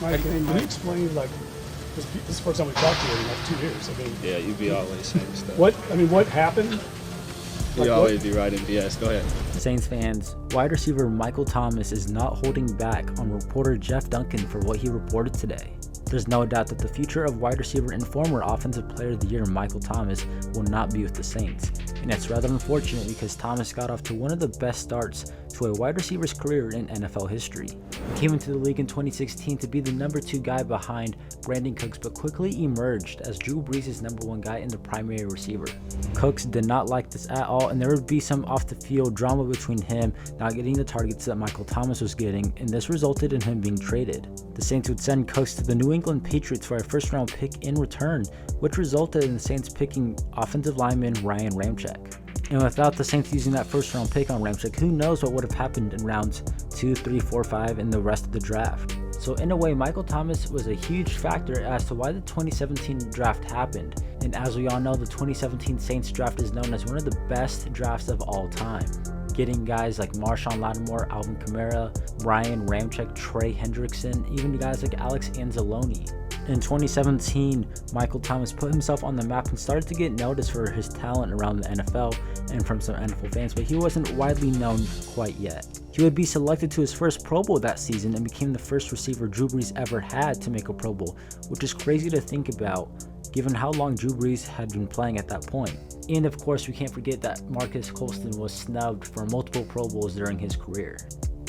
Mike, can you explain, like, this is the first time we talked to you in like 2 years. I mean, yeah, you be always saying stuff. What happened? You always be writing BS. Go ahead. Saints fans, wide receiver Michael Thomas is not holding back on reporter Jeff Duncan for what he reported today. There's no doubt that the future of wide receiver and former Offensive Player of the Year Michael Thomas will not be with the Saints, and it's rather unfortunate because Thomas got off to one of the best starts to a wide receiver's career in NFL history. He came into the league in 2016 to be the number 2 guy behind Brandon Cooks, but quickly emerged as Drew Brees' number 1 guy and the primary receiver. Cooks did not like this at all, and there would be some off-the-field drama between him not getting the targets that Michael Thomas was getting, and this resulted in him being traded. The Saints would send Cooks to the New England Patriots for a first-round pick in return, which resulted in the Saints picking offensive lineman Ryan Ramczyk. And without the Saints using that first-round pick on Ramczyk, who knows what would have happened in rounds 2, 3, 4, 5, and the rest of the draft. So in a way, Michael Thomas was a huge factor as to why the 2017 draft happened. And as we all know, the 2017 Saints draft is known as one of the best drafts of all time, getting guys like Marshawn Lattimore, Alvin Kamara, Ryan Ramczyk, Trey Hendrickson, even guys like Alex Anzalone. In 2017, Michael Thomas put himself on the map and started to get noticed for his talent around the NFL and from some NFL fans, but he wasn't widely known quite yet. He would be selected to his first Pro Bowl that season and became the first receiver Drew Brees ever had to make a Pro Bowl, which is crazy to think about given how long Drew Brees had been playing at that point. And of course, we can't forget that Marcus Colston was snubbed for multiple Pro Bowls during his career.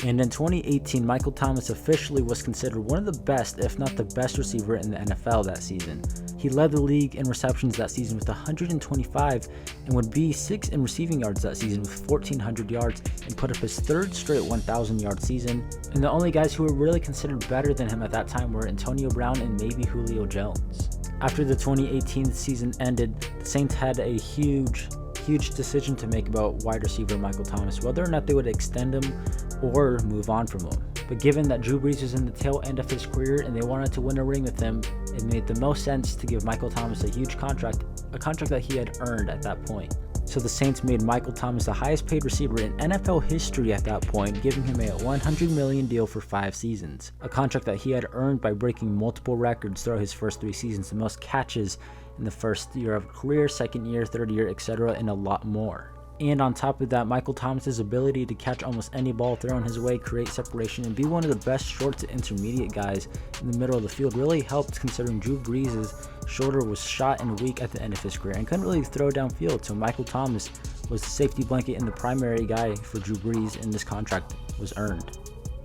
And in 2018, Michael Thomas officially was considered one of the best, if not the best receiver in the NFL that season. He led the league in receptions that season with 125 and would be 6th in receiving yards that season with 1,400 yards and put up his 3rd straight 1,000-yard season. And the only guys who were really considered better than him at that time were Antonio Brown and maybe Julio Jones. After the 2018 season ended, the Saints had a huge decision to make about wide receiver Michael Thomas, whether or not they would extend him or move on from him. But given that Drew Brees was in the tail end of his career and they wanted to win a ring with him, it made the most sense to give Michael Thomas a huge contract, a contract that he had earned at that point. So the Saints made Michael Thomas the highest paid receiver in NFL history at that point, giving him a $100 million deal for 5 seasons, a contract that he had earned by breaking multiple records throughout his first 3 seasons, the most catches in the first year of career, second year, third year, etc., and a lot more. And on top of that, Michael Thomas's ability to catch almost any ball thrown his way, create separation, and be one of the best short to intermediate guys in the middle of the field really helped, considering Drew Brees' shoulder was shot and weak at the end of his career and couldn't really throw downfield, so Michael Thomas was the safety blanket and the primary guy for Drew Brees, and this contract was earned.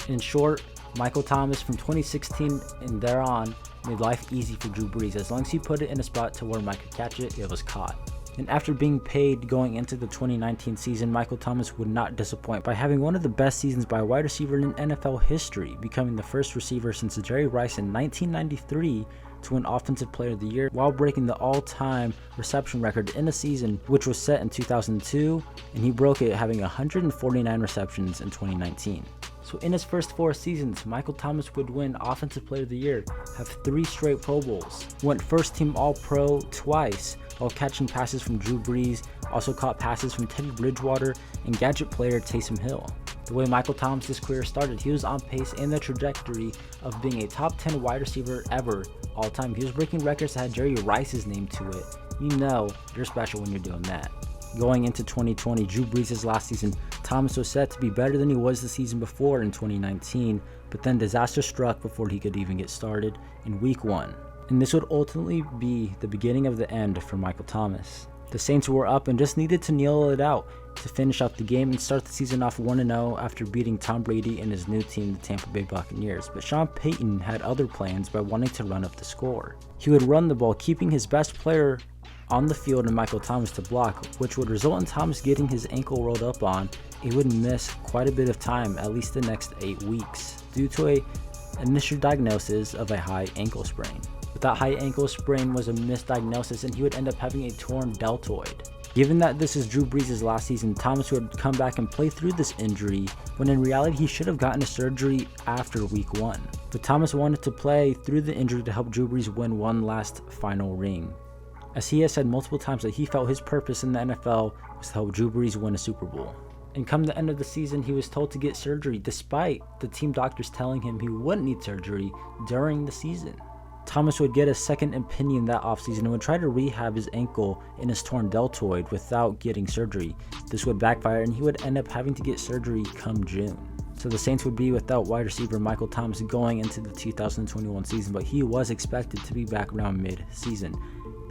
In short, Michael Thomas from 2016 and thereon made life easy for Drew Brees. As long as he put it in a spot to where Mike could catch it, it was caught. And after being paid going into the 2019 season, Michael Thomas would not disappoint by having one of the best seasons by a wide receiver in NFL history, becoming the first receiver since Jerry Rice in 1993 to win Offensive Player of the Year, while breaking the all-time reception record in a season, which was set in 2002, and he broke it having 149 receptions in 2019. So in his first 4 seasons, Michael Thomas would win Offensive Player of the Year, have 3 straight Pro Bowls, went first team All-Pro twice while catching passes from Drew Brees, also caught passes from Teddy Bridgewater and gadget player Taysom Hill. The way Michael Thomas' career started, he was on pace in the trajectory of being a top 10 wide receiver ever all time. He was breaking records that had Jerry Rice's name to it. You know you're special when you're doing that. Going into 2020, Drew Brees' last season, Thomas was set to be better than he was the season before in 2019, but then disaster struck before he could even get started in week 1. And this would ultimately be the beginning of the end for Michael Thomas. The Saints were up and just needed to kneel it out to finish out the game and start the season off 1-0 after beating Tom Brady and his new team, the Tampa Bay Buccaneers. But Sean Payton had other plans by wanting to run up the score. He would run the ball, keeping his best player on the field and Michael Thomas to block, which would result in Thomas getting his ankle rolled up on. He would miss quite a bit of time, at least the next 8 weeks, due to a initial diagnosis of a high ankle sprain. But that high ankle sprain was a misdiagnosis and he would end up having a torn deltoid. Given that this is Drew Brees' last season, Thomas would come back and play through this injury, when in reality he should have gotten a surgery after week 1. But Thomas wanted to play through the injury to help Drew Brees win one last final ring, as he has said multiple times that he felt his purpose in the NFL was to help Drew Brees win a Super Bowl. And come the end of the season, he was told to get surgery despite the team doctors telling him he wouldn't need surgery during the season. Thomas would get a second opinion that offseason and would try to rehab his ankle and his torn deltoid without getting surgery. This would backfire and he would end up having to get surgery come June. So the Saints would be without wide receiver Michael Thomas going into the 2021 season, but he was expected to be back around mid-season.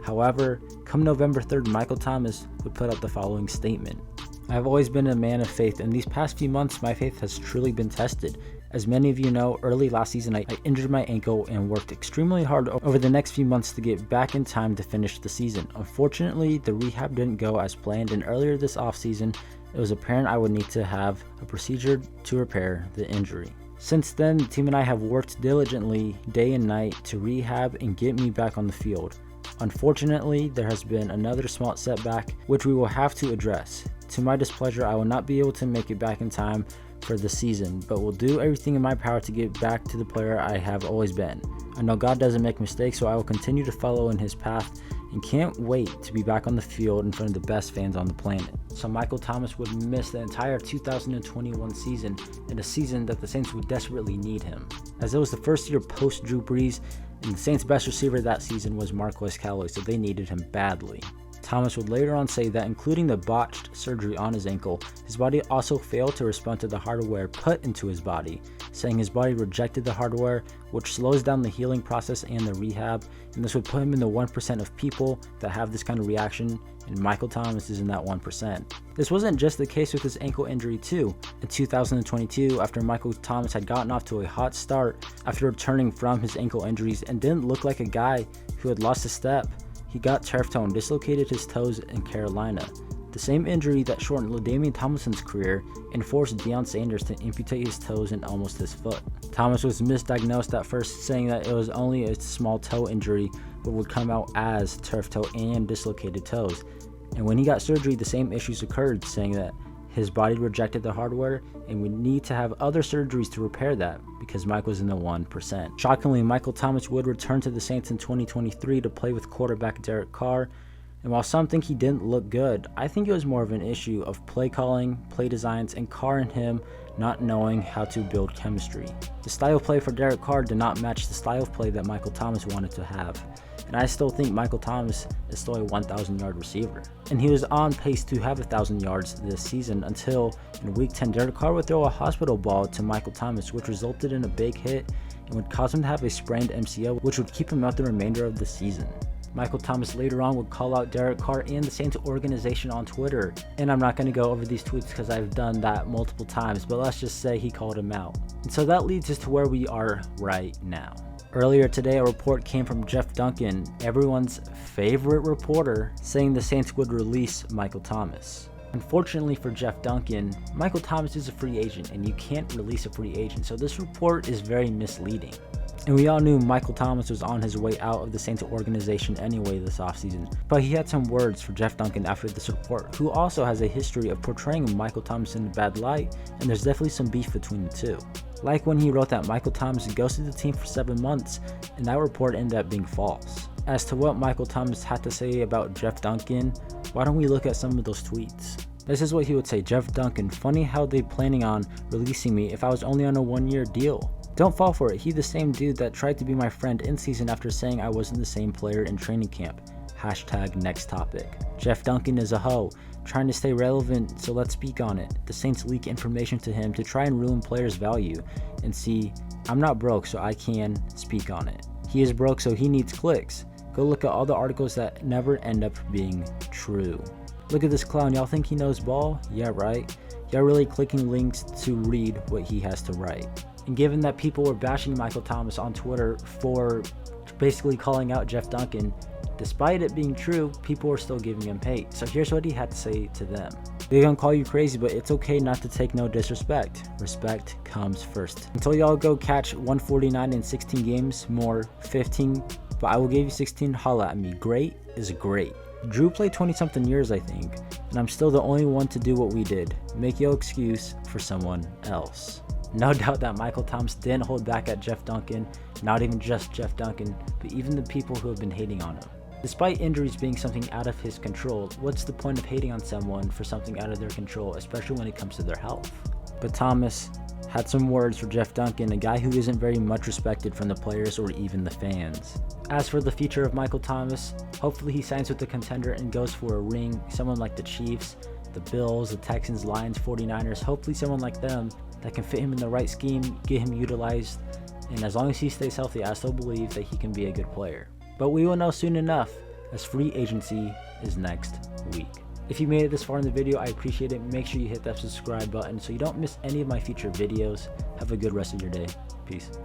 However, come November 3rd, Michael Thomas would put out the following statement. I have always been a man of faith, and these past few months my faith has truly been tested. As many of you know, early last season I injured my ankle and worked extremely hard over the next few months to get back in time to finish the season. Unfortunately, the rehab didn't go as planned, and earlier this offseason, it was apparent I would need to have a procedure to repair the injury. Since then, the team and I have worked diligently day and night to rehab and get me back on the field. Unfortunately, there has been another small setback which we will have to address. To my displeasure, I will not be able to make it back in time for the season, but will do everything in my power to get back to the player I have always been. I know God doesn't make mistakes, so I will continue to follow in his path and can't wait to be back on the field in front of the best fans on the planet. So Michael Thomas would miss the entire 2021 season, and a season that the Saints would desperately need him, as it was the first year post Drew Brees, and the Saints' best receiver that season was Marquez Callaway, so they needed him badly. Thomas would later on say that including the botched surgery on his ankle, his body also failed to respond to the hardware put into his body, saying his body rejected the hardware, which slows down the healing process and the rehab, and this would put him in the 1% of people that have this kind of reaction, and Michael Thomas is in that 1%. This wasn't just the case with his ankle injury too. In 2022, after Michael Thomas had gotten off to a hot start after returning from his ankle injuries and didn't look like a guy who had lost a step, he got turf toe and dislocated his toes in Carolina. The same injury that shortened LaDainian Tomlinson's career and forced Deion Sanders to amputate his toes and almost his foot. Thomas was misdiagnosed at first, saying that it was only a small toe injury, but would come out as turf toe and dislocated toes. And when he got surgery, the same issues occurred, saying that his body rejected the hardware and would need to have other surgeries to repair that because Mike was in the 1%. Shockingly, Michael Thomas would return to the Saints in 2023 to play with quarterback Derek Carr. And while some think he didn't look good, I think it was more of an issue of play calling, play designs, and Carr and him not knowing how to build chemistry. The style of play for Derek Carr did not match the style of play that Michael Thomas wanted to have. And I still think Michael Thomas is still a 1,000-yard receiver. And he was on pace to have 1,000 yards this season until in Week 10, Derek Carr would throw a hospital ball to Michael Thomas, which resulted in a big hit and would cause him to have a sprained MCL, which would keep him out the remainder of the season. Michael Thomas later on would call out Derek Carr and the Saints organization on Twitter. And I'm not going to go over these tweets because I've done that multiple times, but let's just say he called him out. And so that leads us to where we are right now. Earlier today, a report came from Jeff Duncan, everyone's favorite reporter, saying the Saints would release Michael Thomas. Unfortunately for Jeff Duncan, Michael Thomas is a free agent and you can't release a free agent, so this report is very misleading. And we all knew Michael Thomas was on his way out of the Saints organization anyway this offseason, but he had some words for Jeff Duncan after this report, who also has a history of portraying Michael Thomas in a bad light, and there's definitely some beef between the two. Like when he wrote that Michael Thomas ghosted the team for 7 months, and that report ended up being false. As to what Michael Thomas had to say about Jeff Duncan, why don't we look at some of those tweets? This is what he would say. Jeff Duncan, funny how they planning on releasing me if I was only on a 1-year deal. Don't fall for it. He the same dude that tried to be my friend in season after saying I wasn't the same player in training camp. Hashtag next topic. Jeff Duncan is a hoe, trying to stay relevant, so let's speak on it. The Saints leak information to him to try and ruin players' value. And see, I'm not broke, so I can speak on it. He is broke, so he needs clicks. Go look at all the articles that never end up being true. Look at this clown, y'all think he knows ball? Yeah, right? Y'all really clicking links to read what he has to write. And given that people were bashing Michael Thomas on Twitter for basically calling out Jeff Duncan, despite it being true, people were still giving him hate. So here's what he had to say to them. They're gonna call you crazy, but it's okay not to take no disrespect. Respect comes first. Until y'all go catch 149 in 16 games, more 15, but I will give you 16, holla at me. Great is great. Drew played 20-something years, I think, and I'm still the only one to do what we did. Make your excuse for someone else. No doubt that Michael Thomas didn't hold back at Jeff Duncan, not even just Jeff Duncan, but even the people who have been hating on him. Despite injuries being something out of his control, what's the point of hating on someone for something out of their control, especially when it comes to their health? But Thomas had some words for Jeff Duncan, a guy who isn't very much respected from the players or even the fans. As for the future of Michael Thomas, hopefully he signs with the contender and goes for a ring, someone like the Chiefs, the Bills, the Texans, Lions, 49ers, hopefully someone like them that can fit him in the right scheme, get him utilized, and as long as he stays healthy, I still believe that he can be a good player. But we will know soon enough, as free agency is next week. If you made it this far in the video, I appreciate it. Make sure you hit that subscribe button so you don't miss any of my future videos. Have a good rest of your day. Peace.